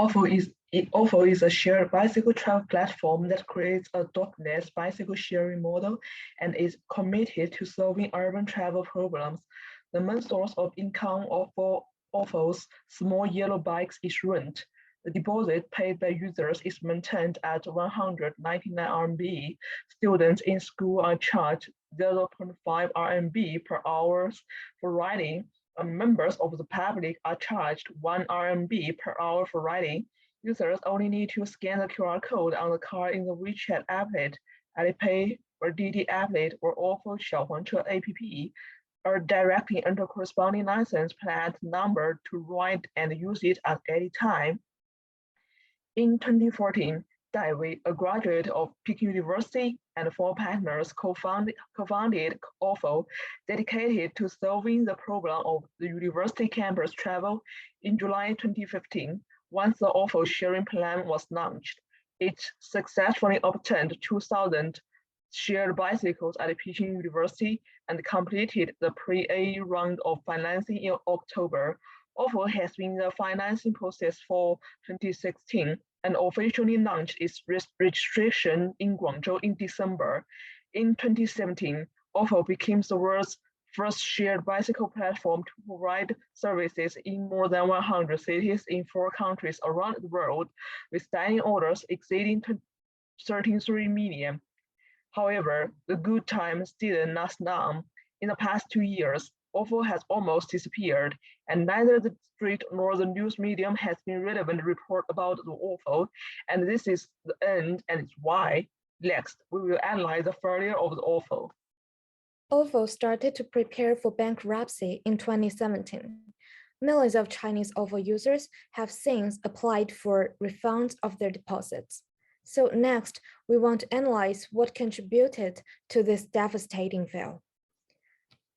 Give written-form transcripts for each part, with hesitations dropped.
Ofo is a shared bicycle travel platform that creates a .NET bicycle sharing model and is committed to solving urban travel problems. The main source of income of Ofo's small yellow bikes is rent. The deposit paid by users is maintained at 199 RMB. Students in school are charged 0.5 RMB per hour for riding. Members of the public are charged 1 RMB per hour for riding. Users only need to scan the QR code on the card in the WeChat applet, Alipay or Didi applet or Ofo Xiaohuangche app, or directly enter corresponding license plate number to ride and use it at any time. In 2014, Dai, a graduate of Peking University, and four partners co-founded Ofo, dedicated to solving the problem of the university campus travel. In July 2015, once the Ofo sharing plan was launched, it successfully obtained 2,000 shared bicycles at Peking University and completed the pre-A round of financing in October. Ofo has been in the financing process for 2016 and officially launched its registration in Guangzhou in December. In 2017, Ofo became the world's first shared bicycle platform to provide services in more than 100 cities in 4 countries around the world, with dining orders exceeding 33 million. However, the good times didn't last long. In the past 2 years, Ofo has almost disappeared, and neither the street nor the news medium has been relevant report about the Ofo, and this is the end and it's why. Next, we will analyze the failure of the Ofo. Ofo started to prepare for bankruptcy in 2017. Millions of Chinese Ofo users have since applied for refunds of their deposits. So next, we want to analyze what contributed to this devastating fail.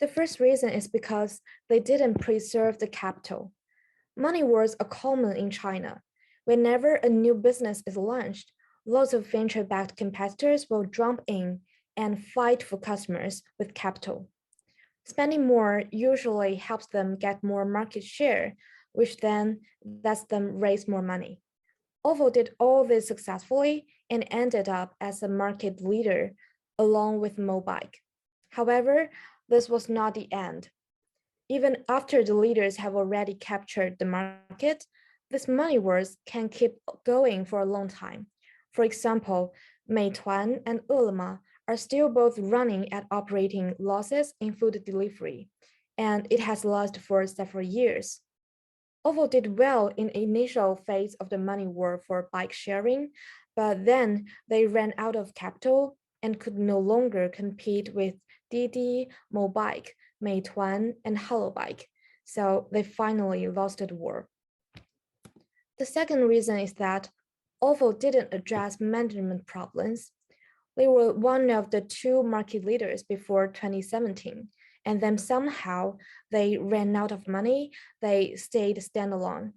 The first reason is because they didn't preserve the capital. Money wars are common in China. Whenever a new business is launched, lots of venture-backed competitors will jump in and fight for customers with capital. Spending more usually helps them get more market share, which then lets them raise more money. Ofo did all this successfully and ended up as a market leader along with Mobike. However, this was not the end. Even after the leaders have already captured the market, this money wars can keep going for a long time. For example, Meituan and Ele.me are still both running at operating losses in food delivery, and it has lasted for several years. Ofo did well in the initial phase of the money war for bike sharing, but then they ran out of capital and could no longer compete with Didi, Mobike, Meituan, and Hello-Bike, so they finally lost the war. The second reason is that Ofo didn't address management problems. They were one of the 2 market leaders before 2017, and then somehow they ran out of money, they stayed standalone.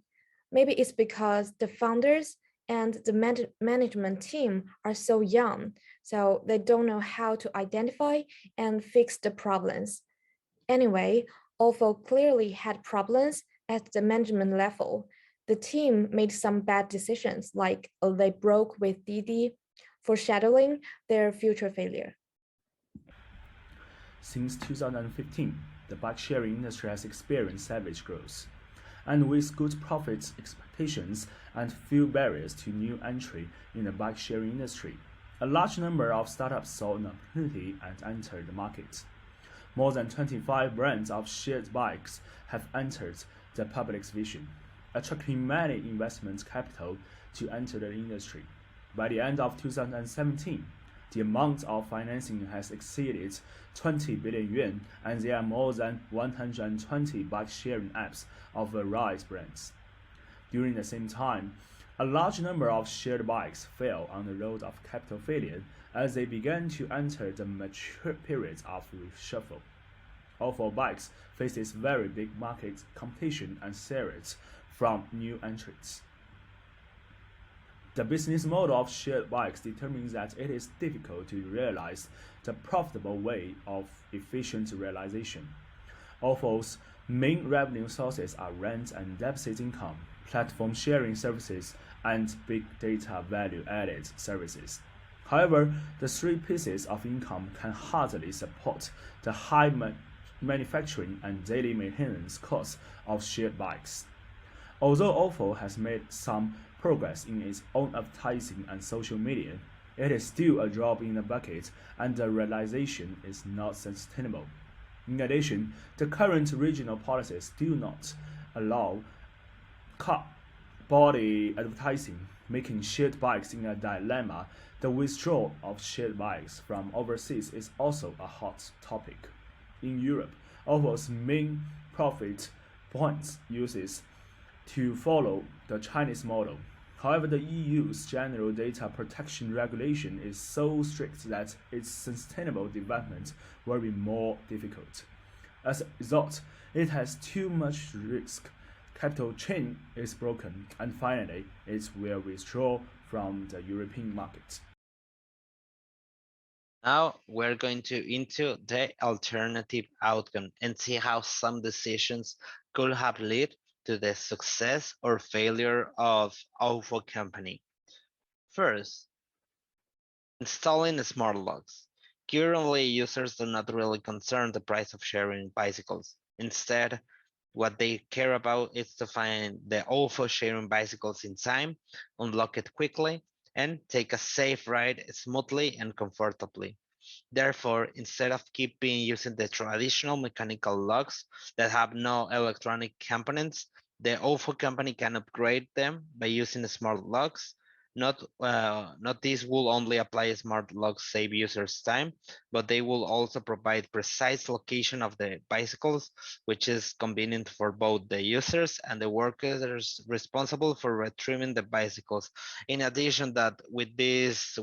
Maybe it's because the founders and the management team are so young, so they don't know how to identify and fix the problems. Anyway, Ofo clearly had problems at the management level. The team made some bad decisions, like they broke with Didi, foreshadowing their future failure. Since 2015, the bike-sharing industry has experienced savage growth, and with good profit expectations and few barriers to new entry in the bike-sharing industry, a large number of startups saw an opportunity and entered the market. More than 25 brands of shared bikes have entered the public's vision, attracting many investment capital to enter the industry. By the end of 2017, the amount of financing has exceeded 20 billion yuan, and there are more than 120 bike-sharing apps of various brands. During the same time, a large number of shared bikes fell on the road of capital failure as they began to enter the mature periods of reshuffle. Ofo Bikes faces very big market competition and threats from new entrants. The business model of shared bikes determines that it is difficult to realize the profitable way of efficient realization. Ofo's main revenue sources are rent and deposit income, platform sharing services, and big data value-added services. However, the three pieces of income can hardly support the high manufacturing and daily maintenance costs of shared bikes. Although Ofo has made some progress in its own advertising and social media, it is still a drop in the bucket and the realization is not sustainable. In addition, the current regional policies do not allow car body advertising, making shared bikes in a dilemma. The withdrawal of shared bikes from overseas is also a hot topic. In Europe, Opel's main profit points uses to follow the Chinese model. However, the EU's general data protection regulation is so strict that its sustainable development will be more difficult. As a result, it has too much risk. Capital chain is broken, and finally, it will withdraw from the European market. Now we're going to into the alternative outcome and see how some decisions could have led to the success or failure of our company. First, installing smart locks. Currently, users do not really concern the price of sharing bicycles. Instead, what they care about is to find the offer sharing bicycles in time, unlock it quickly, and take a safe ride smoothly and comfortably. Therefore, instead of keeping using the traditional mechanical locks that have no electronic components, the OFO company can upgrade them by using smart locks. Not these will only apply smart locks save users time, but they will also provide precise location of the bicycles, which is convenient for both the users and the workers responsible for retrieving the bicycles. In addition, that with these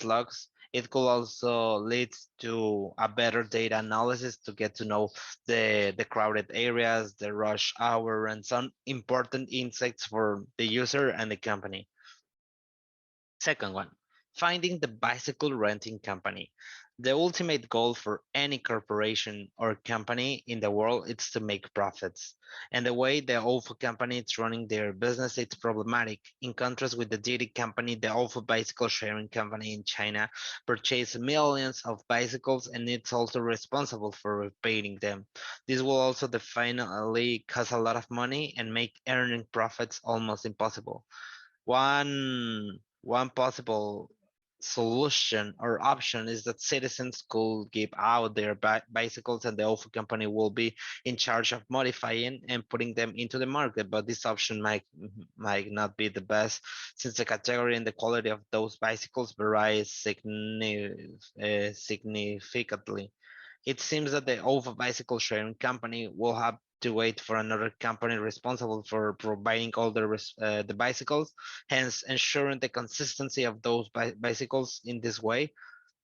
locks, it could also lead to a better data analysis to get to know the crowded areas, the rush hour, and some important insights for the user and the company. Second one, finding the bicycle renting company. The ultimate goal for any corporation or company in the world is to make profits. And the way the OFO company is running their business, it's problematic. In contrast with the Didi company, the OFO bicycle sharing company in China purchased millions of bicycles and it's also responsible for repairing them. This will also definitely cost a lot of money and make earning profits almost impossible. One possible solution or option is that citizens could give out their bicycles and the OFO company will be in charge of modifying and putting them into the market. But this option might not be the best since the category and the quality of those bicycles varies significantly. It seems that the OVA bicycle sharing company will have to wait for another company responsible for providing all the bicycles, hence ensuring the consistency of those bicycles in this way.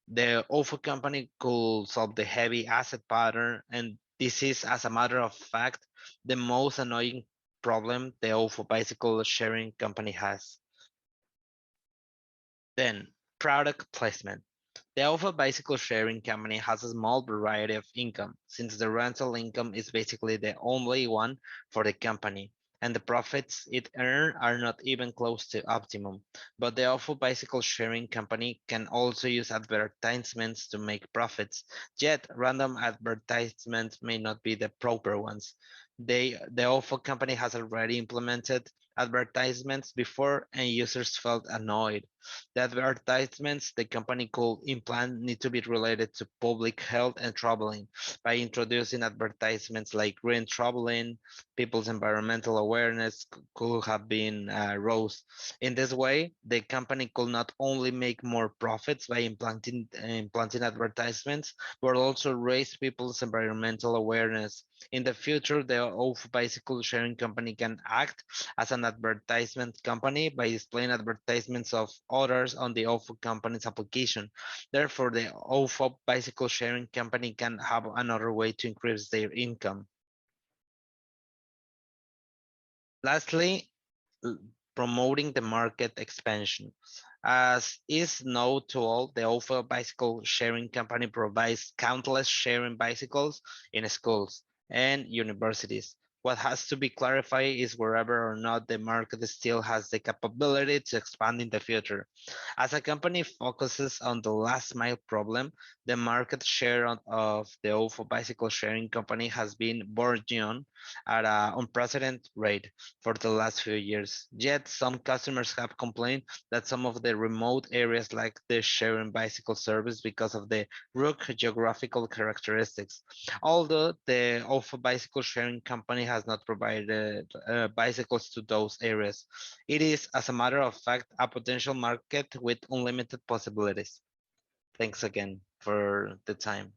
The OFO company could solve the heavy asset pattern, and this is, as a matter of fact, the most annoying problem the OFO bicycle sharing company has. Then, product placement. The Alpha bicycle sharing company has a small variety of income, since the rental income is basically the only one for the company, and the profits it earns are not even close to optimum. But the Alpha bicycle sharing company can also use advertisements to make profits, yet random advertisements may not be the proper ones. The Alpha company has already implemented advertisements before and users felt annoyed. The advertisements the company could implant need to be related to public health and traveling by introducing advertisements like green traveling, people's environmental awareness could have been rose. In this way, the company could not only make more profits by implanting advertisements, but also raise people's environmental awareness. In the future, the OFO bicycle sharing company can act as an advertisement company by displaying advertisements of others on the OFO company's application. Therefore, the OFO bicycle sharing company can have another way to increase their income. Lastly, promoting the market expansion. As is known to all, the OFO bicycle sharing company provides countless sharing bicycles in schools and universities. What has to be clarified is wherever or not the market still has the capability to expand in the future. As a company focuses on the last mile problem, the market share of the OFO bicycle sharing company has been burgeoning at an unprecedented rate for the last few years. Yet, some customers have complained that some of the remote areas lack the sharing bicycle service because of the rugged geographical characteristics. Although the OFO bicycle sharing company has not provided bicycles to those areas, it is, as a matter of fact, a potential market with unlimited possibilities. Thanks again for the time.